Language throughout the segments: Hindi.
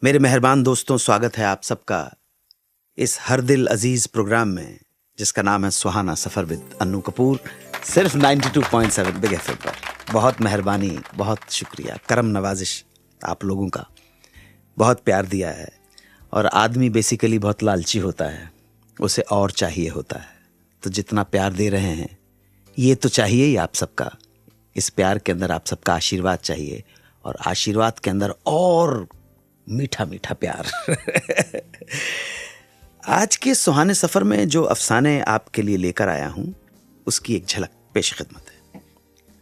मेरे मेहरबान दोस्तों, स्वागत है आप सबका इस हर दिल अजीज प्रोग्राम में जिसका नाम है सुहाना सफर विद अन्नू कपूर, सिर्फ 92.7 बिग एफएम पर। बहुत मेहरबानी, बहुत शुक्रिया, करम नवाजिश आप लोगों का। बहुत प्यार दिया है और आदमी बेसिकली बहुत लालची होता है, उसे और चाहिए होता है। तो जितना प्यार दे रहे हैं ये तो चाहिए ही आप सबका। इस प्यार के अंदर आप सबका आशीर्वाद चाहिए और आशीर्वाद के अंदर और मीठा मीठा प्यार। आज के सुहाने सफर में जो अफसाने आपके लिए लेकर आया हूं उसकी एक झलक पेश खिदमत है।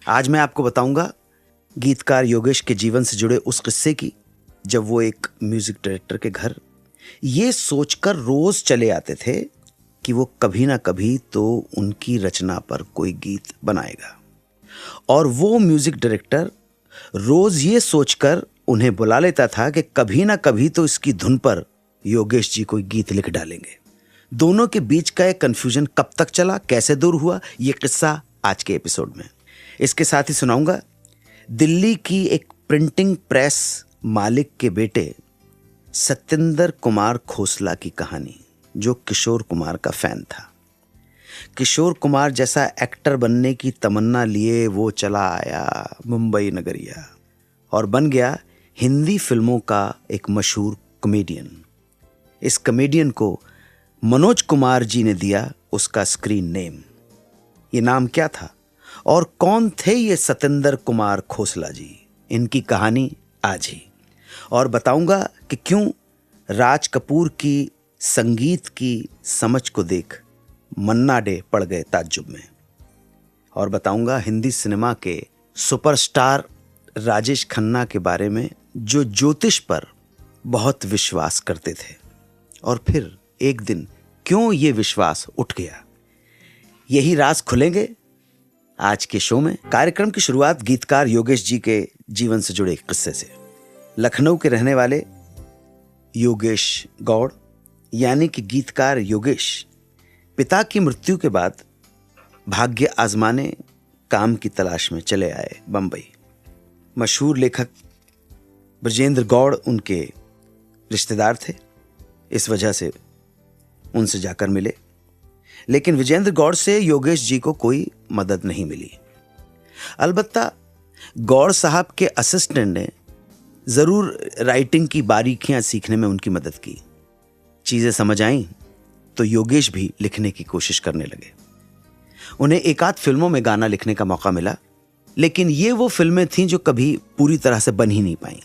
आज मैं आपको बताऊंगा गीतकार योगेश के जीवन से जुड़े उस किस्से की जब वो एक म्यूजिक डायरेक्टर के घर ये सोचकर रोज चले आते थे कि वो कभी ना कभी तो उनकी रचना पर कोई गीत बनाएगा, और वो म्यूजिक डायरेक्टर रोज ये सोचकर उन्हें बुला लेता था कि कभी ना कभी तो इसकी धुन पर योगेश जी कोई गीत लिख डालेंगे। दोनों के बीच का एक कंफ्यूजन कब तक चला, कैसे दूर हुआ, ये किस्सा आज के एपिसोड में। इसके साथ ही सुनाऊंगा दिल्ली की एक प्रिंटिंग प्रेस मालिक के बेटे सत्येंद्र कुमार खोसला की कहानी, जो किशोर कुमार का फैन था। किशोर कुमार जैसा एक्टर बनने की तमन्ना लिए वो चला आया मुंबई नगरिया और बन गया हिंदी फिल्मों का एक मशहूर कॉमेडियन। इस कॉमेडियन को मनोज कुमार जी ने दिया उसका स्क्रीन नेम। ये नाम क्या था और कौन थे ये सत्येंद्र कुमार खोसला जी, इनकी कहानी आज ही। और बताऊंगा कि क्यों राज कपूर की संगीत की समझ को देख मन्ना डे पड़ गए ताज्जुब में। और बताऊंगा हिंदी सिनेमा के सुपरस्टार राजेश खन्ना के बारे में जो ज्योतिष पर बहुत विश्वास करते थे और फिर एक दिन क्यों ये विश्वास उठ गया। यही राज खुलेंगे आज के शो में। कार्यक्रम की शुरुआत गीतकार योगेश जी के जीवन से जुड़े एक किस्से से। लखनऊ के रहने वाले योगेश गौड़ यानी कि गीतकार योगेश पिता की मृत्यु के बाद भाग्य आजमाने काम की तलाश में चले आए बंबई। मशहूर लेखक ब्रजेंद्र गौड़ उनके रिश्तेदार थे, इस वजह से उनसे जाकर मिले, लेकिन विजेंद्र गौड़ से योगेश जी को कोई मदद नहीं मिली। अलबत्ता गौड़ साहब के असिस्टेंट ने जरूर राइटिंग की बारीकियां सीखने में उनकी मदद की। चीजें समझ आईं तो योगेश भी लिखने की कोशिश करने लगे। उन्हें एक आध फिल्मों में गाना लिखने का मौका मिला, लेकिन ये वो फिल्में थीं जो कभी पूरी तरह से बन ही नहीं पाईं।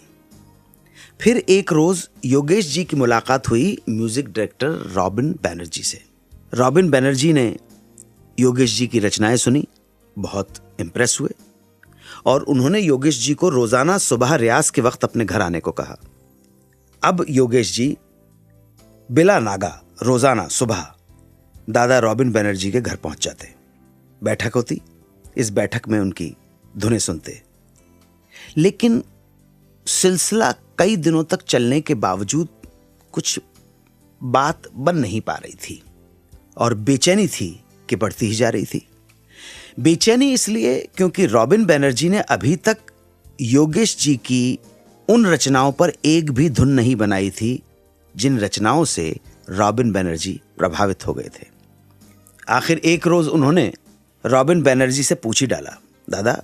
फिर एक रोज योगेश जी की मुलाकात हुई म्यूजिक डायरेक्टर रॉबिन बैनर्जी से। रॉबिन बैनर्जी ने योगेश जी की रचनाएं सुनी, बहुत इंप्रेस हुए और उन्होंने योगेश जी को रोजाना सुबह रियाज के वक्त अपने घर आने को कहा। अब योगेश जी बिला नागा रोजाना सुबह दादा रॉबिन बैनर्जी के घर पहुंच जाते। बैठक होती, इस बैठक में उनकी धुनें सुनते, लेकिन सिलसिला कई दिनों तक चलने के बावजूद कुछ बात बन नहीं पा रही थी और बेचैनी थी कि बढ़ती ही जा रही थी। बेचैनी इसलिए क्योंकि रॉबिन बैनर्जी ने अभी तक योगेश जी की उन रचनाओं पर एक भी धुन नहीं बनाई थी जिन रचनाओं से रॉबिन बैनर्जी प्रभावित हो गए थे। आखिर एक रोज उन्होंने रॉबिन बैनर्जी से पूछ ही डाला, दादा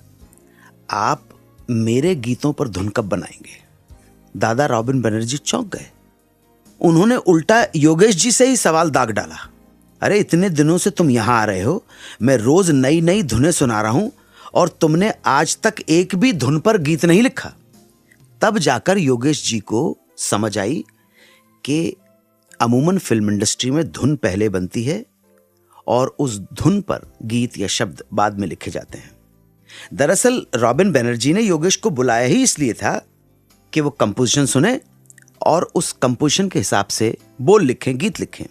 आप मेरे गीतों पर धुन कब बनाएंगे? दादा रॉबिन बैनर्जी चौंक गए। उन्होंने उल्टा योगेश जी से ही सवाल दाग डाला, अरे इतने दिनों से तुम यहां आ रहे हो, मैं रोज नई नई धुनें सुना रहा हूं और तुमने आज तक एक भी धुन पर गीत नहीं लिखा। तब जाकर योगेश जी को समझ आई कि अमूमन फिल्म इंडस्ट्री में धुन पहले बनती है और उस धुन पर गीत या शब्द बाद में लिखे जाते हैं। दरअसल रॉबिन बैनर्जी ने योगेश को बुलाया ही इसलिए था कि वो कंपोजिशन सुने और उस कंपोजिशन के हिसाब से बोल लिखें, गीत लिखें।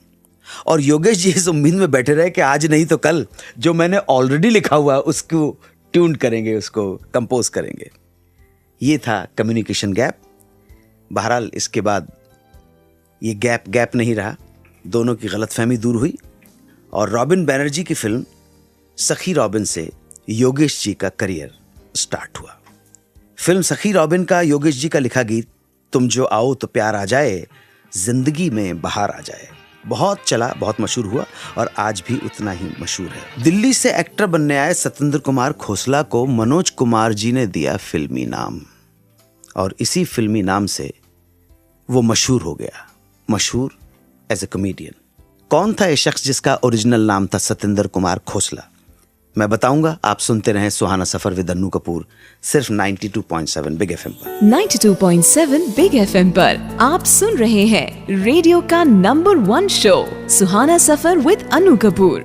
और योगेश जी इस उम्मीद में बैठे रहे कि आज नहीं तो कल जो मैंने ऑलरेडी लिखा हुआ उसको ट्यून करेंगे, उसको कंपोज करेंगे। ये था कम्युनिकेशन गैप। बहरहाल इसके बाद ये गैप नहीं रहा, दोनों की गलतफहमी दूर हुई और रॉबिन बैनर्जी की फिल्म सखी रॉबिन से योगेश जी का करियर स्टार्ट हुआ। फिल्म सखी रॉबिन का योगेश जी का लिखा गीत तुम जो आओ तो प्यार आ जाए, जिंदगी में बहार आ जाए। बहुत चला, बहुत मशहूर हुआ और आज भी उतना ही मशहूर है। दिल्ली से एक्टर बनने आए सत्येंद्र कुमार खोसला को मनोज कुमार जी ने दिया फिल्मी नाम और इसी फिल्मी नाम से वो मशहूर हो गया, मशहूर एज ए कॉमेडियन। कौन था ये शख्स जिसका ओरिजिनल नाम था सत्येंद्र कुमार खोसला? मैं बताऊंगा। आप सुनते रहें सुहाना सफर विद अन्नू कपूर, सिर्फ 92.7 बिग एफएम पर। 92.7 बिग एफएम पर आप सुन रहे हैं रेडियो का number 1 show Suhana suffer with Annu Kapoor.